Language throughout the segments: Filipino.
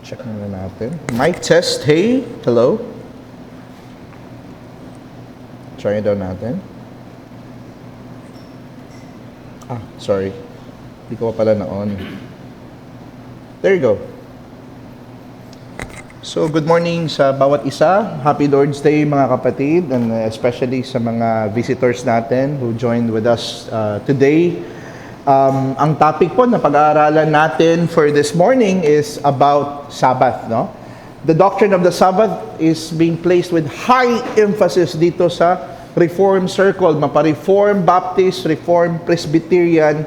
Check muna natin. Mic test. Hey, hello. Try daw natin. Sorry. Hindi ko pa pala na-on. There you go. So, good morning sa bawat isa. Happy Lord's Day mga kapatid, and especially sa mga visitors natin who joined with us today. Ang topic po na pag-aaralan natin for this morning is about Sabbath, no? The doctrine of the Sabbath is being placed with high emphasis dito sa Reform Circle, mapa-Reform Baptist, Reform Presbyterian.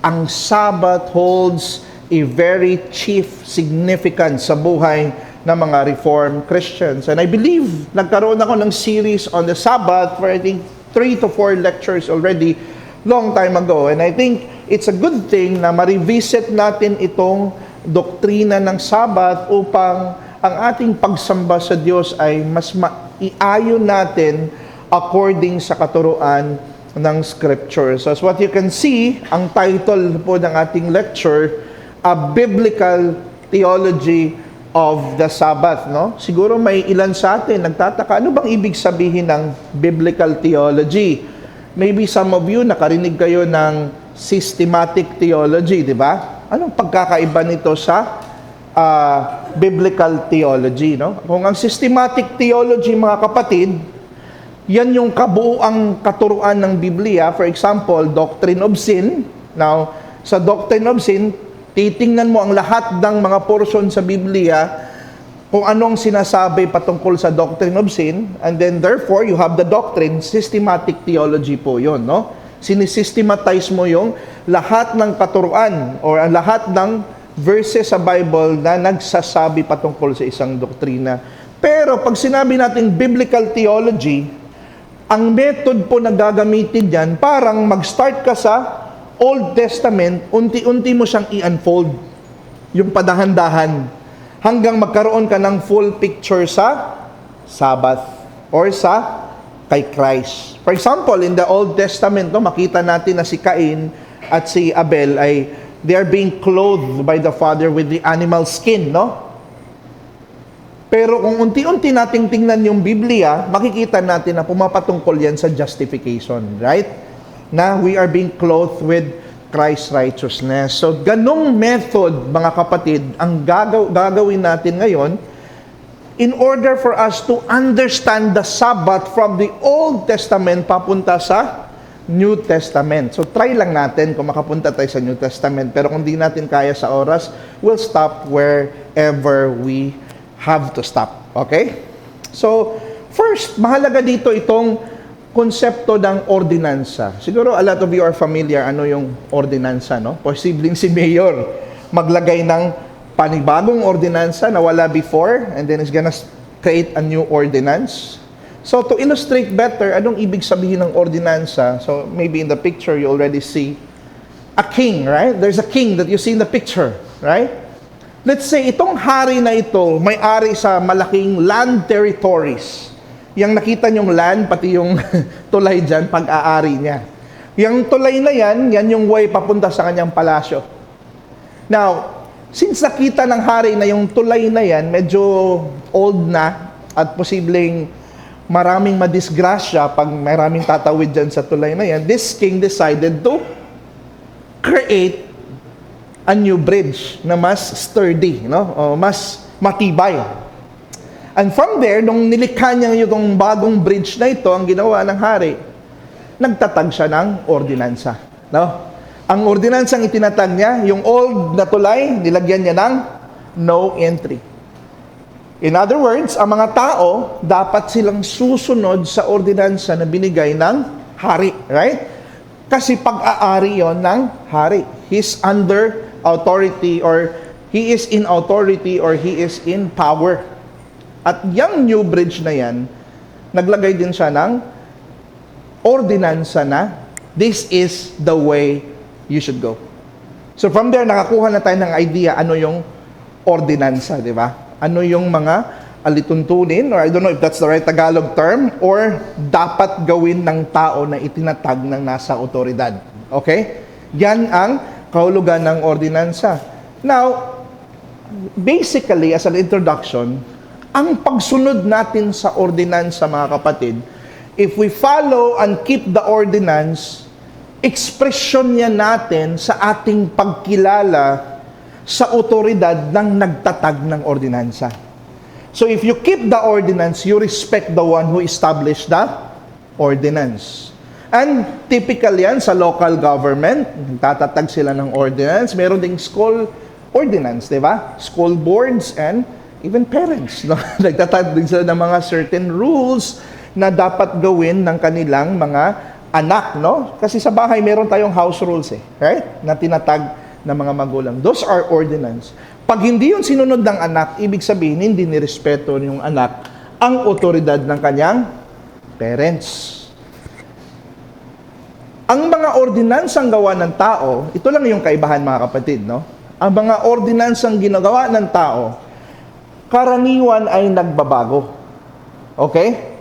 Ang Sabbath holds a very chief significance sa buhay ng mga Reformed Christians. And I believe nagkaroon ako ng series on the Sabbath for I think 3 to 4 lectures already long time ago. And I think it's a good thing na ma-revisit natin itong doktrina ng Sabbath upang ang ating pagsamba sa Diyos ay mas maiayon natin according sa katuruan ng Scripture. So as what you can see, ang title po ng ating lecture, A Biblical Theology of the Sabbath, no? Siguro may ilan sa atin nagtataka, ano bang ibig sabihin ng biblical theology? Maybe some of you nakarinig kayo ng systematic theology, di ba? Anong pagkakaiba nito sa biblical theology, no? Kung ang systematic theology, mga kapatid, yan yung kabuuang katuruan ng Biblia. For example, doctrine of sin. Now, sa doctrine of sin, titingnan mo ang lahat ng mga portion sa Biblia kung anong sinasabi patungkol sa doctrine of sin, and then therefore you have the doctrine. Systematic theology po yun, no? Sinisystematize mo yung lahat ng katuruan or ang lahat ng verses sa Bible na nagsasabi patungkol sa isang doktrina. Pero pag sinabi natin biblical theology, ang method po na gagamitin dyan, parang mag-start ka sa Old Testament, unti-unti mo siyang i-unfold, yung padahan-dahan, hanggang magkaroon ka ng full picture sa Sabbath or sa kay Christ. For example, in the Old Testament, no, makita natin na si Cain at si Abel ay they are being clothed by the Father with the animal skin, no? Pero kung unti-unti nating tingnan yung Biblia, makikita natin na pumapatungkol yan sa justification, right? Na we are being clothed with Christ's righteousness. So, ganong method, mga kapatid, ang gagawin natin ngayon in order for us to understand the Sabbath from the Old Testament papunta sa New Testament. So, try lang natin kung makapunta tayo sa New Testament. Pero kung di natin kaya sa oras, we'll stop wherever we have to stop. Okay? So, first, mahalaga dito itong konsepto ng ordinansa. Siguro a lot of you are familiar ano yung ordinansa, no? Posibleng si Mayor maglagay ng panibagong ordinansa na wala before, and then is gonna create a new ordinance. So to illustrate better, anong ibig sabihin ng ordinansa? So maybe in the picture you already see a king, right? There's a king that you see in the picture, right? Let's say itong hari na ito may-ari sa malaking land territories. Yang nakita nyong land, pati yung tulay dyan, pag-aari niya. Yung tulay na yan yung way papunta sa kanyang palasyo. Now, since nakita ng hari na yung tulay na yan, medyo old na, at posibleng maraming madisgrasya pag maraming tatawid dyan sa tulay na yan, this king decided to create a new bridge na mas sturdy, no? O mas matibay. And from there, nung nilikha niya yung bagong bridge na ito, ang ginawa ng hari, nagtatag siya ng ordinansa. No? Ang ordinansang itinatag niya, yung old na tulay, nilagyan niya ng no entry. In other words, ang mga tao, dapat silang susunod sa ordinansa na binigay ng hari. Right? Kasi pag-aari yon ng hari. He's under authority, or he is in authority, or he is in power. At yung new bridge na yan, naglagay din siya ng ordinansa na this is the way you should go. So from there, nakakuha na tayo ng idea ano yung ordinansa, di ba? Ano yung mga alituntunin, or I don't know if that's the right Tagalog term, or dapat gawin ng tao na itinatag ng nasa otoridad. Okay? Yan ang kahulugan ng ordinansa. Now, basically, as an introduction, ang pagsunod natin sa ordinansa, mga kapatid, if we follow and keep the ordinance, ekspresyon niya natin sa ating pagkilala sa otoridad ng nagtatag ng ordinansa. So if you keep the ordinance, you respect the one who established the ordinance. And typical yan sa local government, tatatag sila ng ordinance. Meron ding school ordinance, di ba? School boards and even parents. No? Nagtatag din sila ng mga certain rules na dapat gawin ng kanilang mga anak. No? Kasi sa bahay, meron tayong house rules, right? Na tinatag ng mga magulang. Those are ordinance. Pag hindi yun sinunod ng anak, ibig sabihin, hindi nirespeto yung anak ang otoridad ng kanyang parents. Ang mga ordinansang gawa ng tao, ito lang yung kaibahan, mga kapatid, no? Ang mga ordinansang ginagawa ng tao, karaniwan ay nagbabago. Okay?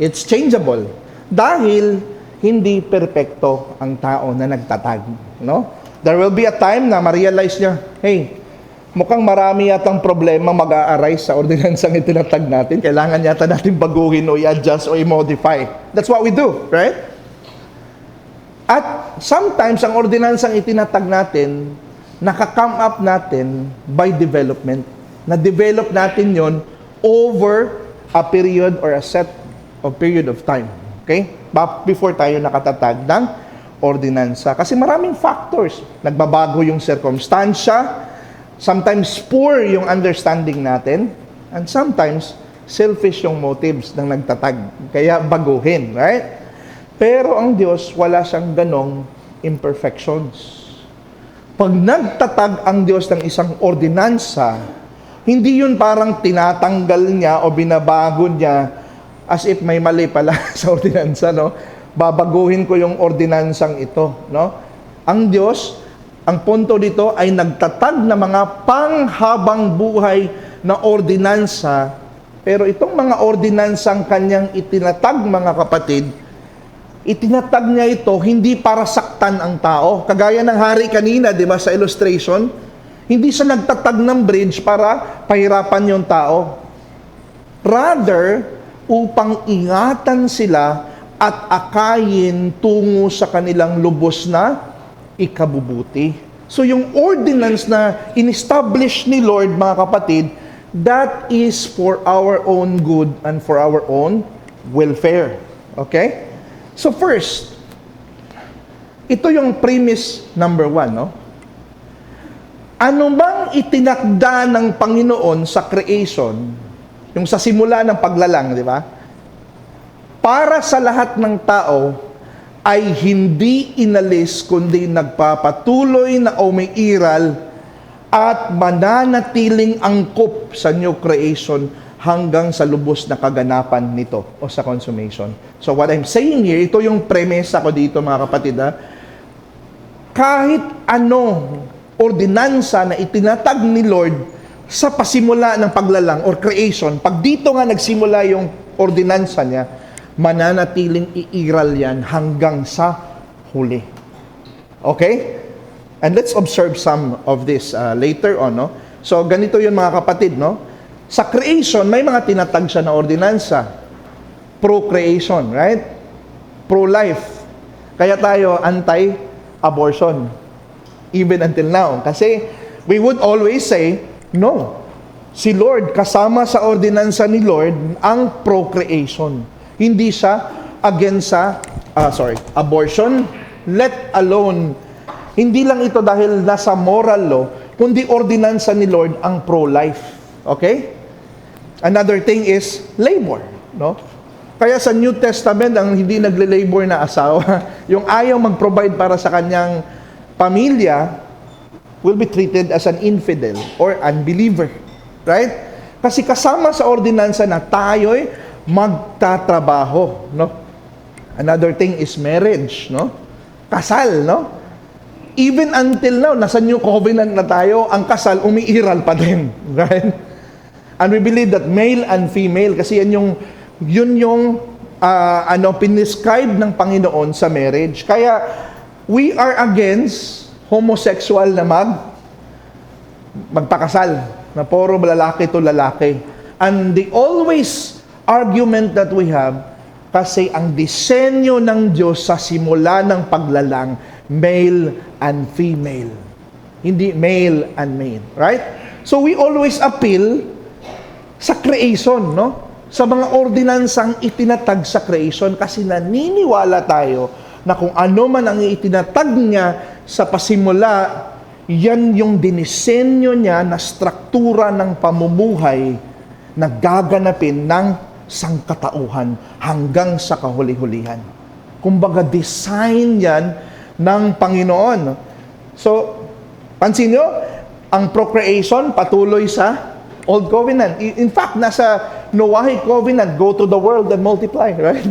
It's changeable. Dahil hindi perpekto ang tao na nagtatag, no? There will be a time na ma-realize niya, hey, mukhang marami yatang problema mag-a-arise sa ordinansang itinatag natin. Kailangan yata natin baguhin o i-adjust o i-modify. That's what we do, right? At sometimes, ang ordinansang itinatag natin, nakakome up natin by development. Na-develop natin yon over a period or a set of period of time. Okay? Before tayo nakatatag ng ordinansa. Kasi maraming factors. Nagbabago yung circumstansya, sometimes poor yung understanding natin, and sometimes selfish yung motives ng nagtatag. Kaya baguhin, right? Pero ang Diyos, wala siyang ganong imperfections. Pag nagtatag ang Diyos ng isang ordinansa, hindi yun parang tinatanggal niya o binabago niya as if may mali pala sa ordinansa, no? Babaguhin ko yung ordinansang ito, no? Ang Diyos, ang punto dito ay nagtatag na mga panghabang buhay na ordinansa, pero itong mga ordinansang kanyang itinatag, mga kapatid, itinatag niya ito hindi para saktan ang tao. Kagaya ng hari kanina, di ba, sa illustration, hindi siya nagtatag ng bridge para pahirapan yung tao. Rather, upang ingatan sila at akayin tungo sa kanilang lubos na ikabubuti. So yung ordinance na in-establish ni Lord, mga kapatid, that is for our own good and for our own welfare. Okay? So first, ito yung premise number 1, no? Ano bang itinakda ng Panginoon sa creation, yung sa simula ng paglalang, di ba? Para sa lahat ng tao, ay hindi inalis, kundi nagpapatuloy na umiiral at mananatiling angkop sa new creation hanggang sa lubos na kaganapan nito o sa consummation. So what I'm saying here, ito yung premisa ko dito, mga kapatid, ha? Kahit ano ordinansa na itinatag ni Lord sa pasimula ng paglalang or creation, pag dito nga nagsimula yung ordinansa niya, mananatiling iiral yan hanggang sa huli. Okay? And let's observe some of this later on, no? So ganito yun, mga kapatid, no? Sa creation, may mga tinatag siya na ordinansa. Procreation, right? Pro-life. Kaya tayo anti-abortion. Even until now. Kasi we would always say, no. Si Lord, kasama sa ordinansa ni Lord, ang procreation. Hindi siya against sa, abortion, let alone. Hindi lang ito dahil nasa moral law, kundi ordinansa ni Lord ang pro-life. Okay? Another thing is labor, no? Kaya sa New Testament, ang hindi nagle-labor na asawa, yung ayaw mag-provide para sa kanyang pamilya, will be treated as an infidel or unbeliever. Right? Kasi kasama sa ordinansa na tayo'y magtatrabaho, no? Another thing is marriage, no? Kasal, no? Even until now, nasa New Covenant na tayo, ang kasal umiiral pa din. Right? And we believe that male and female, kasi yun yung pinescribe ng Panginoon sa marriage. Kaya, we are against homosexual na magpakasal, na puro lalaki to lalaki. And the always argument that we have, kasi ang disenyo ng Diyos sa simula ng paglalang, male and female. Hindi male and male, right? So we always appeal sa creation, no? Sa mga ordinansang itinatag sa creation, kasi naniniwala tayo na kung ano man ang itinatag niya sa pasimula, yan yung dinisenyo niya na struktura ng pamumuhay na gaganapin ng sangkatauhan hanggang sa kahuli-hulihan. Kumbaga, design yan ng Panginoon. So, pansin nyo, ang procreation patuloy sa Old Covenant. In fact, nasa Noahic Covenant, go to the world and multiply, right?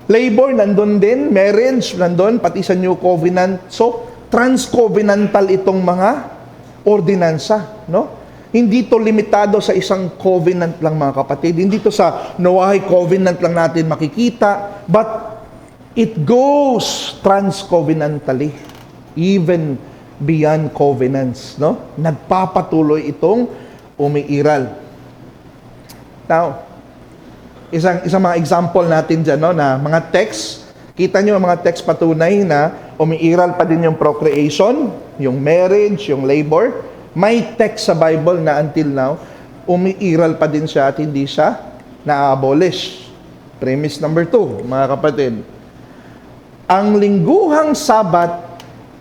Labor, nandun din. Marriage, nandun. Pati sa New Covenant. So, transcovenantal itong mga ordinansa, no? Hindi to limitado sa isang covenant lang, mga kapatid. Hindi to sa Noahic Covenant lang natin makikita. But, it goes transcovenantally. Even beyond covenants, no? Nagpapatuloy itong umiiral. Now, isang mga example natin dyan, no, na mga text, kita nyo mga text patunay na umiiral pa din yung procreation, yung marriage, yung labor. May text sa Bible na until now, umiiral pa din siya at hindi siya na-abolish. Premise number 2, mga kapatid. Ang lingguhang Sabat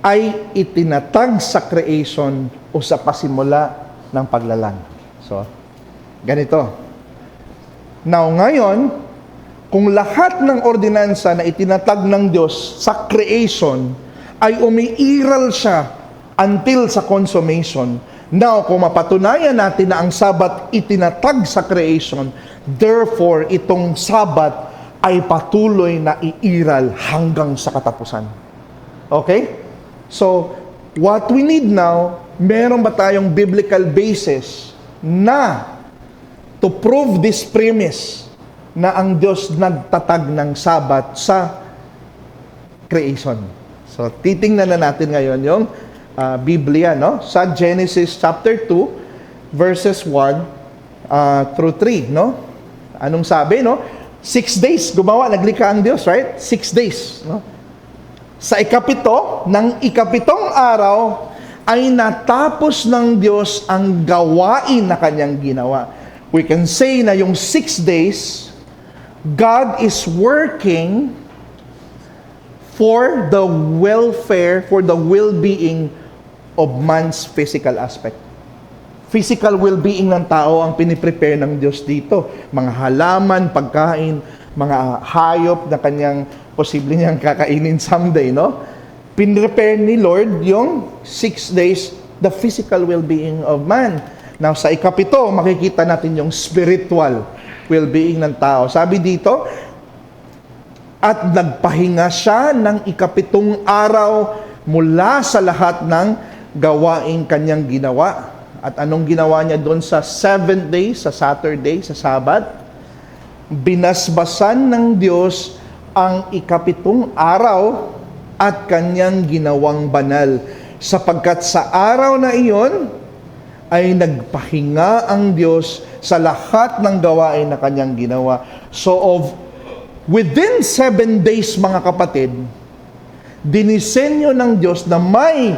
ay itinatag sa creation o sa pasimula ng paglalang. So, ganito. Now, ngayon, kung lahat ng ordinansa na itinatag ng Diyos sa creation ay umiiral siya until sa consummation, now, kung mapatunayan natin na ang Sabat itinatag sa creation, therefore, itong Sabat ay patuloy na iiral hanggang sa katapusan. Okay? So, what we need now, meron ba tayong biblical basis na to prove this premise na ang Diyos nagtatag ng Sabat sa creation? So, titingnan na natin ngayon yung Biblia, no? Sa Genesis chapter 2, verses 1 through 3, no? Anong sabi, no? 6 days, gumawa, naglikha ang Diyos, right? 6 days, no? Sa ng ikapitong araw, ay natapos ng Diyos ang gawain na kanyang ginawa. We can say na yung 6 days, God is working for the welfare, for the well-being of man's physical aspect. Physical well-being ng tao ang piniprepare ng Diyos dito. Mga halaman, pagkain, mga hayop na kanyang posible niyang kakainin someday, no? Pinrepare ni Lord yung 6 days, the physical well-being of man. Now, sa ikapito, makikita natin yung spiritual well-being ng tao. Sabi dito, at nagpahinga siya ng ikapitong araw mula sa lahat ng gawaing kanyang ginawa. At anong ginawa niya doon sa 7th day, sa Saturday, sa Sabat? Binasbasan ng Diyos ang ikapitong araw at kanyang ginawang banal, sapagkat sa araw na iyon ay nagpahinga ang Diyos sa lahat ng gawain na kanyang ginawa. So within 7 days, mga kapatid, dinisenyo ng Diyos na may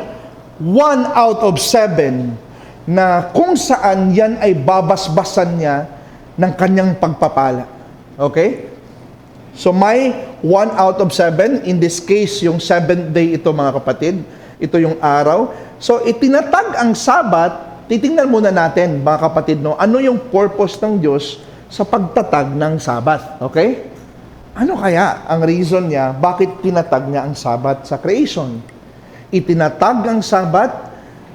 1 out of 7 na kung saan yan ay babasbasan niya ng kanyang pagpapala. Okay? So may 1 out of 7, in this case, yung 7th day ito, mga kapatid. Ito yung araw. So itinatag ang Sabat, titingnan muna natin, mga kapatid, no, ano yung purpose ng Diyos sa pagtatag ng Sabat. Okay? Ano kaya ang reason niya, bakit tinatag niya ang Sabat sa creation? Itinatag ang Sabat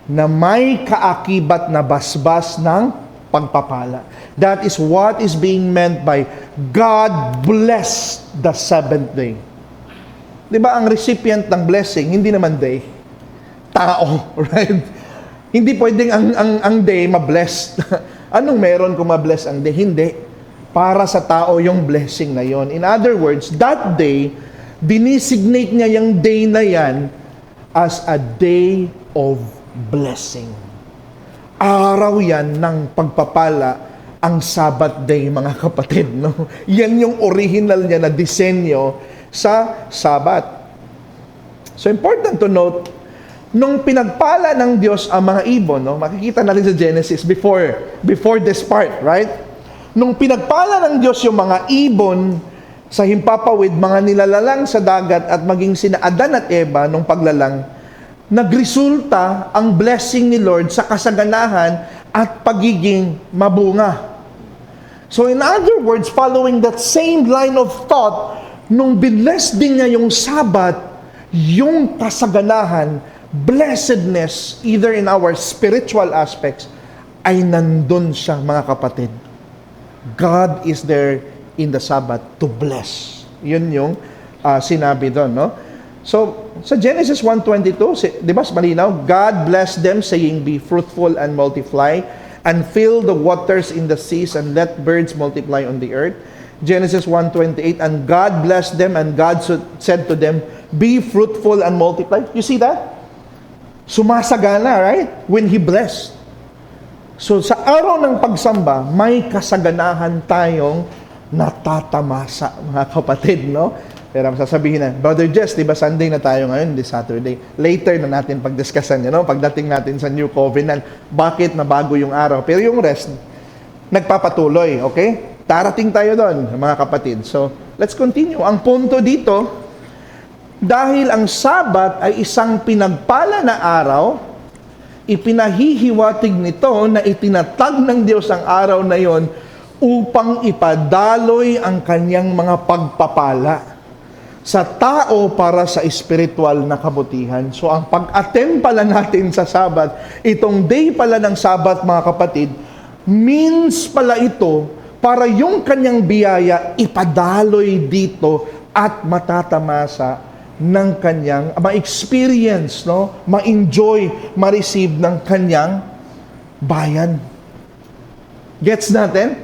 na may kaakibat na basbas ng pagpapala. That is what is being meant by God blessed the 7th day. Di ba ang recipient ng blessing, hindi naman day, tao, right? Hindi pwedeng ang day ma-blessed. Anong meron kung ma-bless ang day? Hindi. Para sa tao yung blessing na yon. In other words, that day, dinesignate niya yung day na yan as a day of blessing. araw yan ng pagpapala, ang Sabbath day, mga kapatid. No? Yan yung original niya na disenyo sa Sabbath. So important to note, nung pinagpala ng Diyos ang mga ibon, no? Makikita natin sa Genesis before this part, right? Nung pinagpala ng Diyos yung mga ibon sa himpapawid, mga nilalalang sa dagat at maging sina Adan at Eva nung paglalang, nagresulta ang blessing ni Lord sa kasaganahan at pagiging mabunga. So in other words, following that same line of thought, nung binless din niya yung Sabbath, yung kasaganahan, blessedness, either in our spiritual aspects, ay nandun siya, mga kapatid. God is there in the Sabbath to bless. Yun yung sinabi doon, no? So, sa Genesis 1:22, di ba malinaw? God blessed them, saying, "Be fruitful and multiply, and fill the waters in the seas, and let birds multiply on the earth." Genesis 1:28, "And God blessed them, and God said to them, Be fruitful and multiply." You see that? Sumasagana, right? When He blessed. So, sa araw ng pagsamba, may kasaganahan tayong natatamasa, mga kapatid, no? Pero sasabihin na, Brother Jess, di ba Sunday na tayo ngayon, di Saturday. Later na natin pagdiskussan, no? Pagdating natin sa New Covenant, bakit nabago yung araw? Pero yung rest, nagpapatuloy, okay? Tarating tayo doon, mga kapatid. So, let's continue. Ang punto dito, dahil ang Sabat ay isang pinagpala na araw, ipinahihiwatig nito na itinatag ng Diyos ang araw na yon upang ipadaloy ang kanyang mga pagpapala sa tao para sa espiritual na kabutihan. So ang pag-attend pala natin sa Sabat, itong day pala ng Sabat, mga kapatid, means pala ito para yung kanyang biyaya ipadaloy dito at matatamasa ng kanyang ma-experience, no? Ma-enjoy, ma-receive ng kanyang bayan. Gets natin?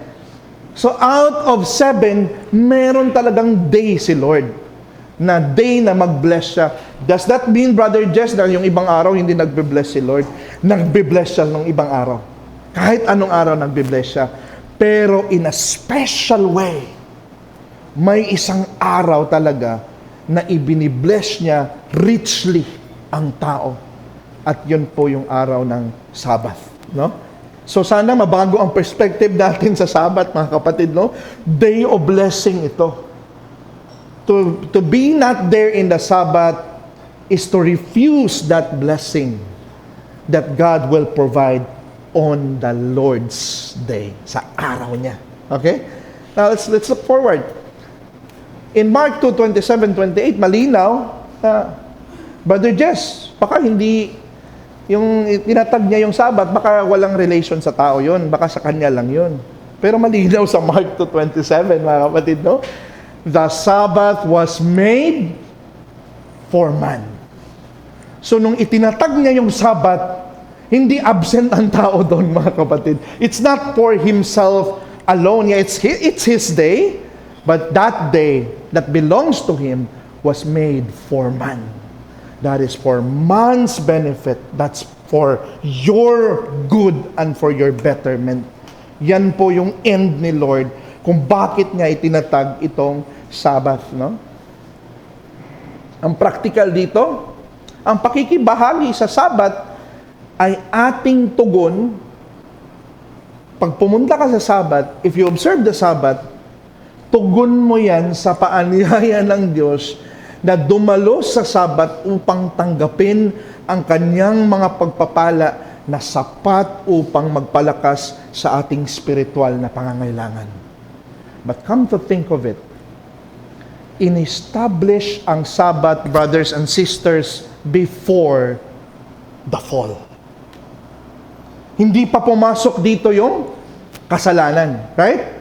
So out of 7, meron talagang day si Lord, na day na mag-bless siya. Does that mean, Brother Jess, na yung ibang araw hindi nagbe-bless si Lord? Nagbe-bless siya ng ibang araw. Kahit anong araw nagbe-bless siya. Pero in a special way, may isang araw talaga na ibinibless niya richly ang tao. At yun po yung araw ng Sabbath, no? So sana mabago ang perspective natin sa Sabbath, mga kapatid, no? Day of blessing ito. To be not there in the Sabbath is to refuse that blessing that God will provide on the Lord's day, sa araw niya. Okay? Now let's look forward. In Mark 2:27-28, malinaw na, Brother Jess, baka hindi yung tinatag niya yung Sabbath, baka walang relation sa tao yun, baka sa kanya lang yun. Pero malinaw sa Mark 2:27, mga kapatid, no? The Sabbath was made for man. So nung itinatag niya yung Sabbath, hindi absent ang tao doon, mga kapatid. It's not for himself alone. Yeah, it's his day, but that day that belongs to him was made for man. That is for man's benefit. That's for your good and for your betterment. Yan po yung end ni Lord kung bakit niya itinatag itong Sabbath, no? Ang practical dito, ang pakikibahagi sa Sabbath ay ating tugon. Pag pumunta ka sa Sabbath, if you observe the Sabbath, tugon mo yan sa paanyaya ng Diyos na dumalo sa Sabbath upang tanggapin ang kanyang mga pagpapala na sapat upang magpalakas sa ating spiritual na pangangailangan. But come to think of it, in-establish ang Sabbath, brothers and sisters, before the fall. Hindi pa pumasok dito yung kasalanan, right?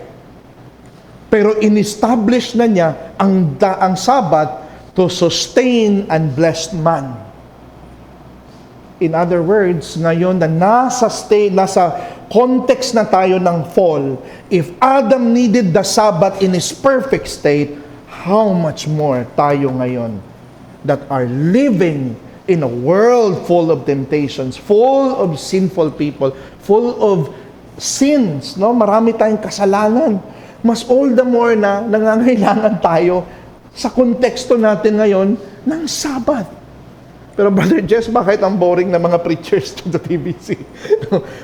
Pero in-establish na niya ang Sabbath to sustain and bless man. In other words, ngayon na nasa context na tayo ng fall, if Adam needed the Sabbath in his perfect state, how much more tayo ngayon that are living in a world full of temptations, full of sinful people, full of sins, no? Marami tayong kasalanan. Mas all the more na nangangailangan tayo sa konteksto natin ngayon ng Sabbath. Pero Brother Jess, bakit ang boring na mga preachers sa TBC?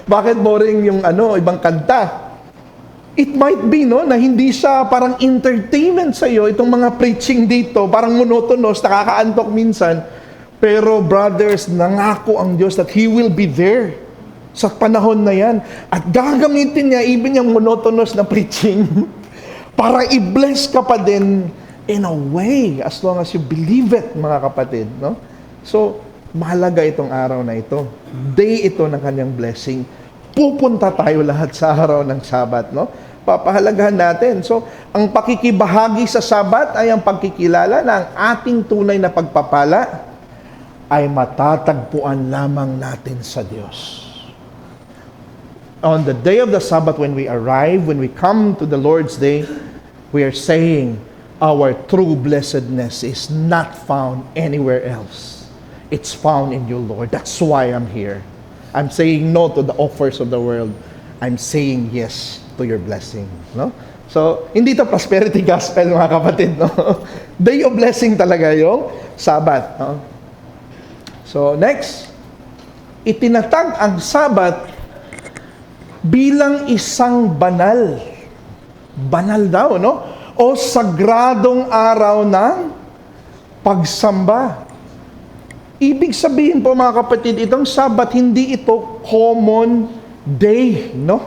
Bakit boring yung ibang kanta? It might be, no, na hindi siya parang entertainment sa iyo itong mga preaching dito, parang monotonous, nakakaantok minsan. Pero brothers, nangako ang Diyos that He will be there sa panahon na yan. At gagamitin niya even yung monotonous na preaching para i-bless ka pa din in a way as long as you believe it, mga kapatid, no? So, mahalaga itong araw na ito. Day ito ng kanyang blessing. Pupunta tayo lahat sa araw ng Sabat, no? Papahalagahan natin. So, ang pakikibahagi sa Sabat ay ang pagkikilala na ang ating tunay na pagpapala ay matatagpuan lamang natin sa Diyos. On the day of the Sabbath, when we arrive, when we come to the Lord's Day, we are saying our true blessedness is not found anywhere else. It's found in you, Lord. That's why I'm here. I'm saying no to the offers of the world. I'm saying yes to your blessing. No? So, hindi to prosperity gospel, mga kapatid. No? Day of blessing talaga yung Sabbath. No? So, next, itinatag ang Sabbath bilang isang banal. Banal daw, no? O sagradong araw ng pagsamba. Ibig sabihin po, mga kapatid, itong Sabbath, hindi ito common day, no?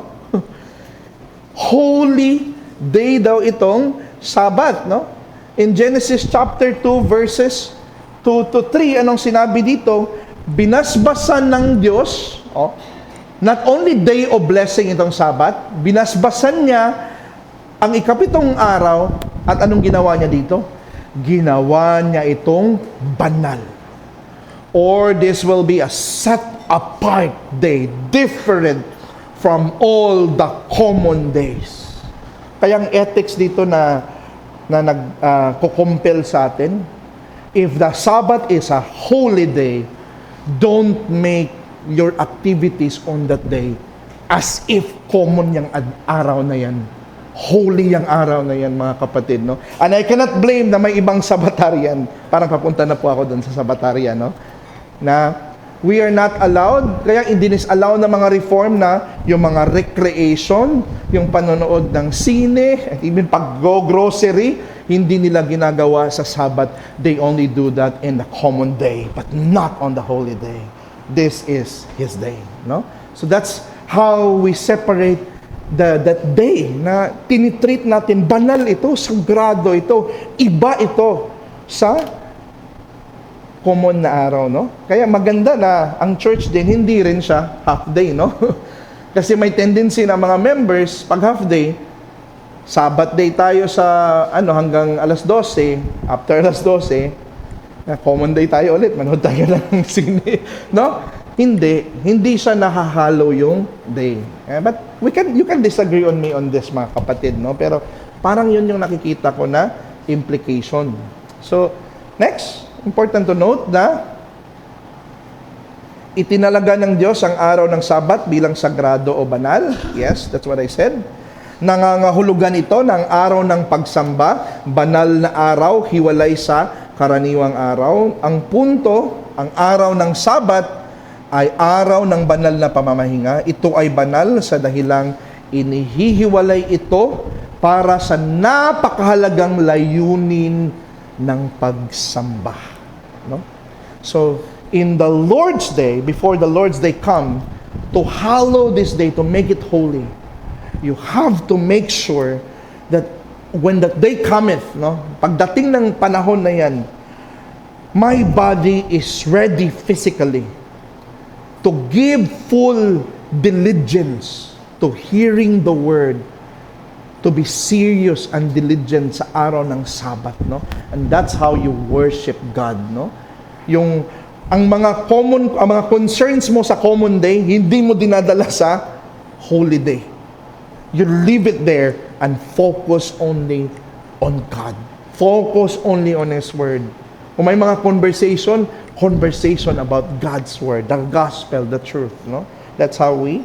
Holy day daw itong Sabbath, no? In Genesis chapter 2, verses 2 to 3, anong sinabi dito? Binasbasan ng Diyos, not only day of blessing itong Sabbath, binasbasan niya ang ikapitong araw, at anong ginawa niya dito? Ginawa niya itong banal. Or this will be a set-apart day, different from all the common days. Kaya ang ethics dito na nagko-compel sa atin, if the Sabbath is a holy day, don't make your activities on that day as if common yung araw na yan. Holy yung araw na yan, mga kapatid, no? And I cannot blame na may ibang Sabbatarian. Parang papunta na po ako doon sa Sabbatarian, no? Na we are not allowed, kaya i-disallow ng mga reform na yung mga recreation, yung panonood ng sine, even pag-go-grocery, hindi nila ginagawa sa Sabbath. They only do that in the common day, but not on the holy day. This is His day, no? So that's how we separate that day na tinitreat natin. Banal ito, sagrado ito, iba ito sa common na araw, no? Kaya maganda na ang church din, hindi rin siya half day, no? Kasi may tendency na mga members, pag half day, Sabbath day tayo sa, hanggang alas 12, after alas 12, common day tayo ulit, manood tayo ng sine, no? Hindi siya nahahalo yung day. But you can disagree on me on this, mga kapatid, no? Pero parang yun yung nakikita ko na implication. So, next, important to note na itinalaga ng Diyos ang araw ng Sabat bilang sagrado o banal. Yes, that's what I said. Nangangahulugan ito ng araw ng pagsamba, banal na araw, hiwalay sa karaniwang araw. Ang punto, ang araw ng Sabat ay araw ng banal na pamamahinga. Ito ay banal sa dahilang inihihiwalay ito para sa napakahalagang layunin ng pagsamba. No? So, in the Lord's Day, before the Lord's Day come, to hallow this day, to make it holy, you have to make sure that when that day cometh, no, pagdating ng panahon na yan, my body is ready physically to give full diligence to hearing the word, to be serious and diligent sa araw ng Sabat, no? And that's how you worship God, no? Ang mga concerns mo sa common day, hindi mo dinadala sa holy day. You leave it there and focus only on God. Focus only on His Word. Kung may mga conversation about God's Word, the gospel, the truth, no? That's how we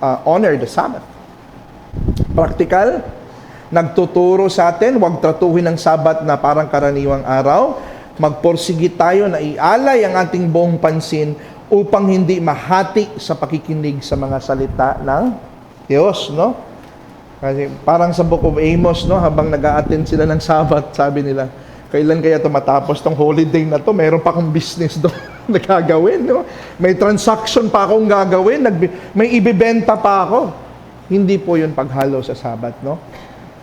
honor the Sabbath. Practical, nagtuturo sa atin, huwag tratuhin ang Sabat na parang karaniwang araw. Magporsige tayo na ialay ang ating buong pansin upang hindi mahati sa pakikinig sa mga salita ng Diyos, no? Kasi parang sa Book of Amos, no, habang nag-a-attend sila ng Sabat, sabi nila, kailan kaya tumatapos tong holiday na to? Meron pa akong business doon na gagawin, no? May transaction pa akong gagawin, may ibibenta pa ako. Hindi po yun paghalo sa Sabat, no?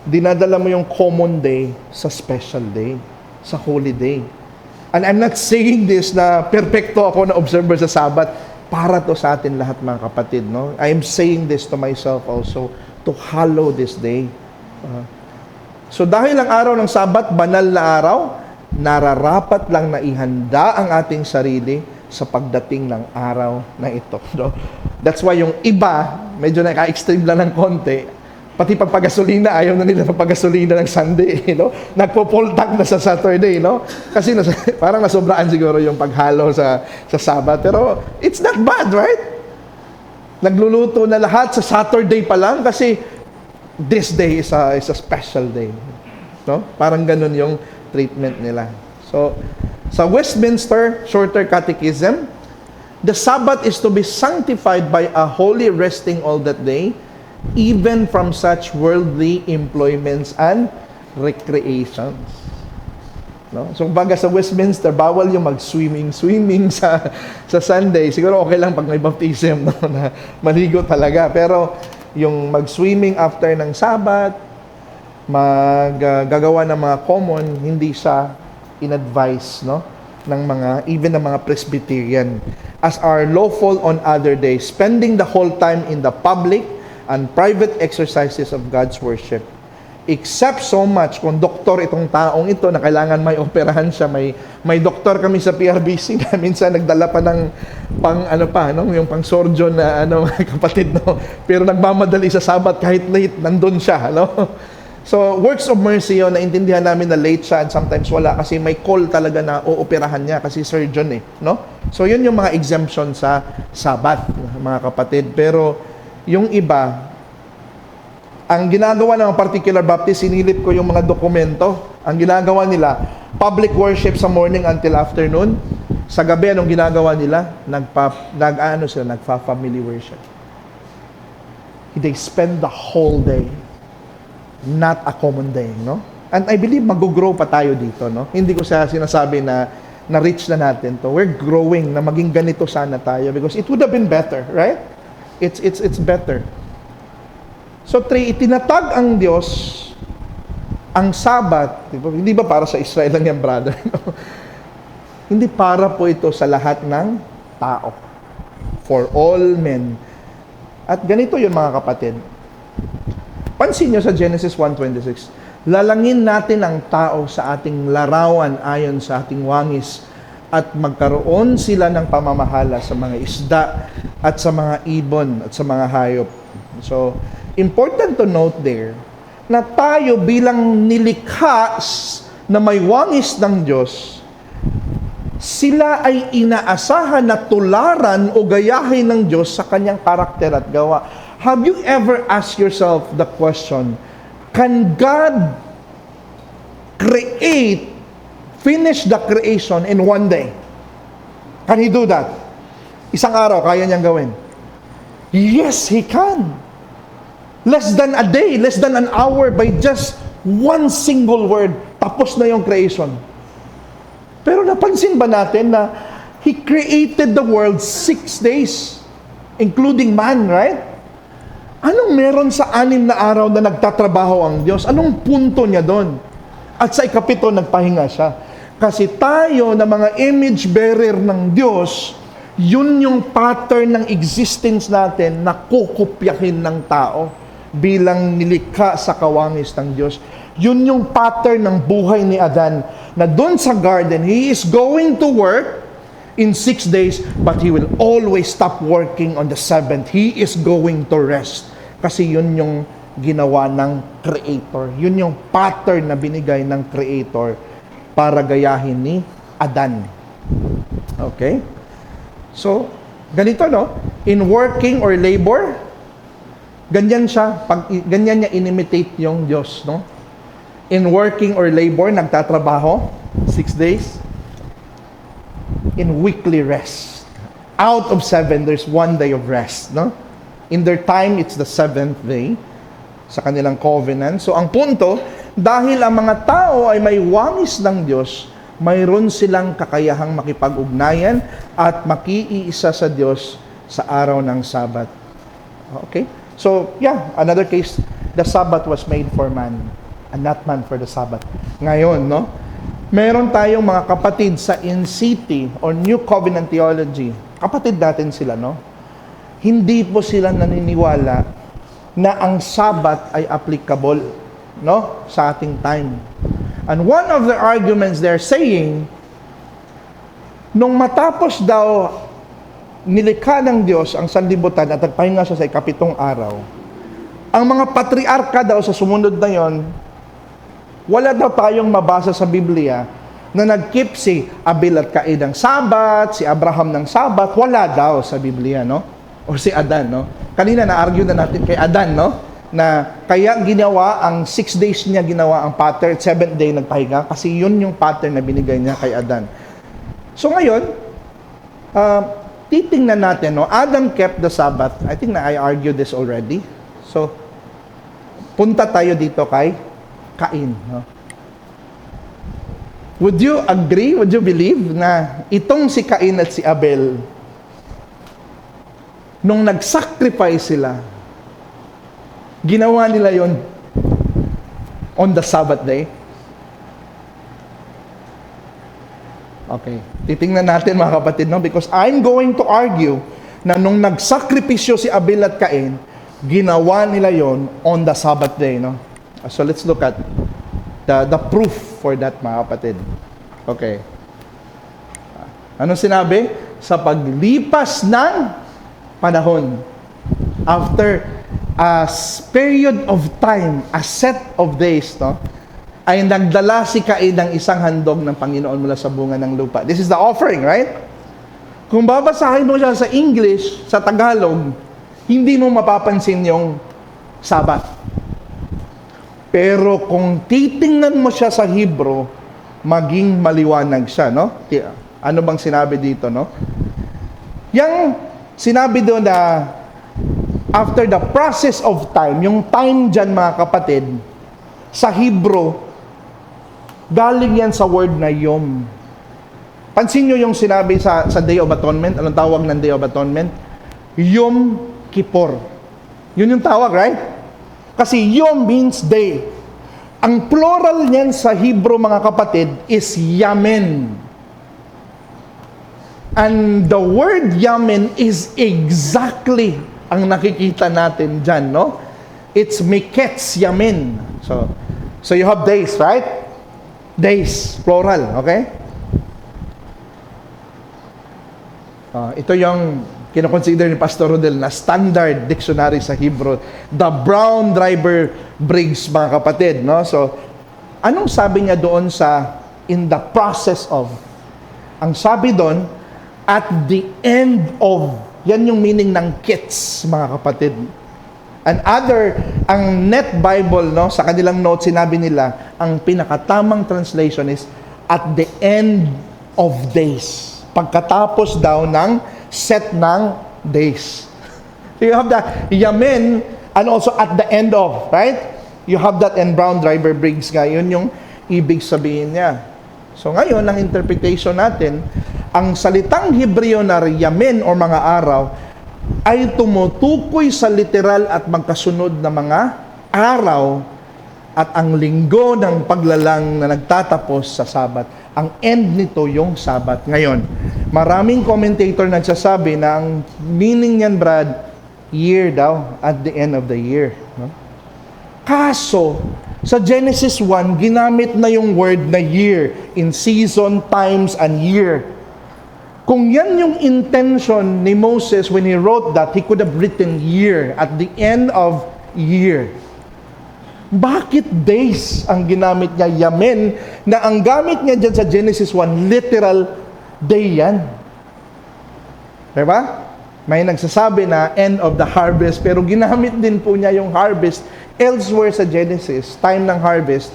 Dinadala mo yung common day sa special day, sa holy day. And I'm not saying this na perfecto ako na observer sa Sabat. Para to sa atin lahat, mga kapatid, no? I am saying this to myself also, to hallow this day. So dahil ang araw ng Sabat, banal na araw, nararapat lang na ihanda ang ating sarili sa pagdating ng araw na ito. No? That's why yung iba, medyo naka-extreme lang ng konti, pati pagpagasolina, ayaw na nila pagpagasolina ng Sunday, no? Nagpo-full tank na sa Saturday, no? Kasi parang nasobraan siguro yung paghalo sa Sabat. Pero it's not bad, right? Nagluluto na lahat sa Saturday pa lang kasi this day is a special day. No? Parang ganun yung treatment nila. So, sa Westminster Shorter Catechism, the Sabbath is to be sanctified by a holy resting all that day, even from such worldly employments and recreations. No? So, baga sa Westminster, bawal yung mag-swimming sa Sunday. Siguro okay lang pag may baptism, no? Na maligo talaga. Pero, yung mag-swimming after ng Sabat, gagawa ng mga common, hindi siya in-advise, no? Even ng mga Presbyterian. As are lawful on other days, spending the whole time in the public and private exercises of God's worship. Except so much, kung doktor itong taong ito na kailangan may operahan siya, may doktor kami sa PRBC na minsan nagdala pa ng yung pang surgeon na kapatid, no? Pero nagmamadali sa Sabat kahit late, nandun siya, no? So, works of mercy yun, naintindihan namin na late siya and sometimes wala kasi may call talaga na ooperahan niya kasi surgeon no? So, yun yung mga exemption sa Sabat, mga kapatid. Pero, yung iba, ang ginagawa ng particular Baptist, sinilip ko yung mga dokumento. Ang ginagawa nila, public worship sa morning until afternoon. Sa gabi, anong ginagawa nila? Nagfa-family worship. They spend the whole day, not a common day, no? And I believe mag-grow pa tayo dito, no? Hindi ko sinasabi na reach na natin to. We're growing na maging ganito sana tayo because it would have been better, right? It's better. So, itinatag ang Diyos ang Sabat, hindi ba para sa Israel lang yan, brother? Hindi, para po ito sa lahat ng tao. For all men. At ganito yun, mga kapatid. Pansin nyo sa Genesis 1:26, lalangin natin ang tao sa ating larawan ayon sa ating wangis at magkaroon sila ng pamamahala sa mga isda at sa mga ibon at sa mga hayop. So, important to note there na tayo bilang nilikha na may wangis ng Diyos, sila ay inaasahan na tularan o gayahin ng Diyos sa kanyang karakter at gawa. Have you ever asked yourself the question, can God finish the creation in one day? Can He do that? Isang araw, kaya niyang gawin? Yes, He can. Less than a day, less than an hour, by just one single word, tapos na yung creation. Pero napansin ba natin na He created the world 6 days, including man, right? Anong meron sa 6 na araw na nagtatrabaho ang Diyos? Anong punto niya doon? At sa ikapito, nagpahinga siya. Kasi tayo na mga image bearer ng Diyos, yun yung pattern ng existence natin na kukopyahin ng tao bilang nilikha sa kawangis ng Diyos. Yun yung pattern ng buhay ni Adan, na doon sa garden, he is going to work in 6 days, but he will always stop working on the 7th. He is going to rest. Kasi yun yung ginawa ng Creator. Yun yung pattern na binigay ng Creator para gayahin ni Adan. Okay? So, ganito, no? In working or labor, Ganyan siya, ganyan niya inimitate yung Diyos, no? In working or labor, nagtatrabaho, 6 days. In weekly rest. Out of 7, there's 1 day of rest, no? In their time, it's the 7th day sa kanilang covenant. So, ang punto, dahil ang mga tao ay may wangis ng Diyos, mayroon silang kakayahang makipag-ugnayan at makiisa sa Diyos sa araw ng Sabat. Okay? So, yeah, another case, the Sabbath was made for man, and not man for the Sabbath. Ngayon, no? Meron tayong mga kapatid sa in-city or New Covenant Theology. Kapatid natin sila, no? Hindi po sila naniniwala na ang Sabbath ay applicable, no? Sa ating time. And one of the arguments they're saying, nung matapos daw nilikha ng Diyos ang sanlibutan at nagpahinga siya sa 7 araw, ang mga patriarka daw sa sumunod na yon, wala daw tayong mabasa sa Biblia na nag-keep si Abel at Cain ng Sabat, si Abraham ng Sabat, wala daw sa Biblia, no? O si Adan, no? Kanina na-argue na natin kay Adan, no? Na kaya ginawa, ang 6 days niya ginawa ang pattern, 7th day nagpahinga, kasi yun yung pattern na binigay niya kay Adan. So ngayon, titingnan natin, no? Adam kept the Sabbath. I think na I argued this already. So, punta tayo dito kay Cain, no? Would you agree, would you believe na itong si Cain at si Abel, nung nag-sacrifice sila, ginawa nila yon on the Sabbath day? Okay. Titingnan natin mga kapatid, no? Because I'm going to argue na nung nagsakripisyo si Abel at Cain, ginawa nila yon on the Sabbath day, no? So let's look at the proof for that, mga kapatid. Okay. Anong sinabi? Sa paglipas ng panahon, after a period of time, a set of days, no? Ay nagdala si Cain ng isang handog ng Panginoon mula sa bunga ng lupa. This is the offering, right? Kung babasahin mo siya sa English, sa Tagalog, hindi mo mapapansin yung Sabbath. Pero kung titingnan mo siya sa Hebrew, maging maliwanag siya, no? Ano bang sinabi dito, no? Yang sinabi doon na after the process of time, yung time dyan, mga kapatid, sa Hebrew, galing yan sa word na yom. Pansin nyo yung sinabi sa Day of Atonement. Anong tawag ng Day of Atonement? Yom Kippur. Yun yung tawag, right? Kasi yom means day. Ang plural niyan sa Hebrew, mga kapatid, is yamen. And the word yamen is exactly ang nakikita natin dyan, no? It's miketz yamen. So you have days, right? Days, plural, okay? Ito yung kinoconsider ni Pastor Rodel na standard dictionary sa Hebrew, the Brown Driver Briggs, mga kapatid, no? So, anong sabi niya doon sa in the process of? Ang sabi doon, at the end of, yan yung meaning ng kits, mga kapatid. Ang Net Bible, no, sa kanilang notes, sinabi nila, ang pinakatamang translation is, at the end of days. Pagkatapos daw ng set ng days. So you have that yamen, and also at the end of, right? You have that in Brown Driver Briggs nga. Yun yung ibig sabihin niya. So ngayon, ang interpretation natin, ang salitang Hebreo na yamen o mga araw, ay tumutukoy sa literal at magkasunod na mga araw at ang linggo ng paglalang na nagtatapos sa Sabat. Ang end nito yung Sabat. Ngayon, maraming commentator nagsasabi na ang meaning niyan, Brad, year daw, at the end of the year. No? Kaso, sa Genesis 1, ginamit na yung word na year in season, times, and year. Kung yan yung intention ni Moses when he wrote that, he could have written year at the end of year. Bakit days ang ginamit niya, yamen, na ang gamit niya dyan sa Genesis 1, literal day yan? Diba? May nagsasabi na end of the harvest, pero ginamit din po niya yung harvest elsewhere sa Genesis, time ng harvest.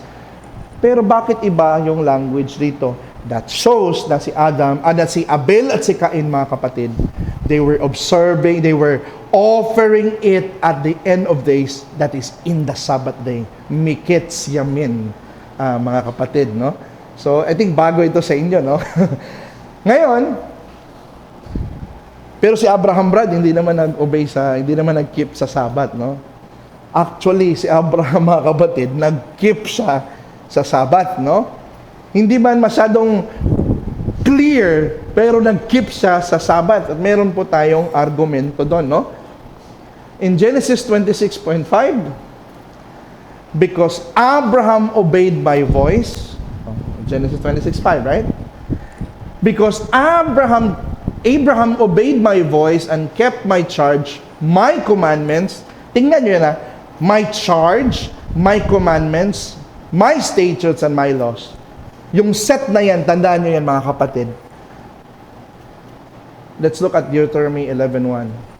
Pero bakit iba yung language dito? That shows na si si Abel at si Cain, mga kapatid, they were observing, they were offering it at the end of days, that is in the Sabbath day. Miketz yamin, mga kapatid, no? So, I think bago ito sa inyo, no? Ngayon, pero si Abraham, Brad, hindi naman nag-keep sa Sabbath, no? Actually, si Abraham, mga kapatid, nag-keep siya sa Sabbath, no? Hindi man masyadong clear, pero nag-keep siya sa Sabbath. At meron po tayong argumento doon, no? In Genesis 26:5, because Abraham obeyed my voice, Genesis 26:5, right? Because Abraham obeyed my voice and kept my charge, my commandments. Tingnan nyo yan, my charge, my commandments, my statutes, and my laws. Yung set na yan, tandaan nyo yan, mga kapatid. Let's look at Deuteronomy 11:1.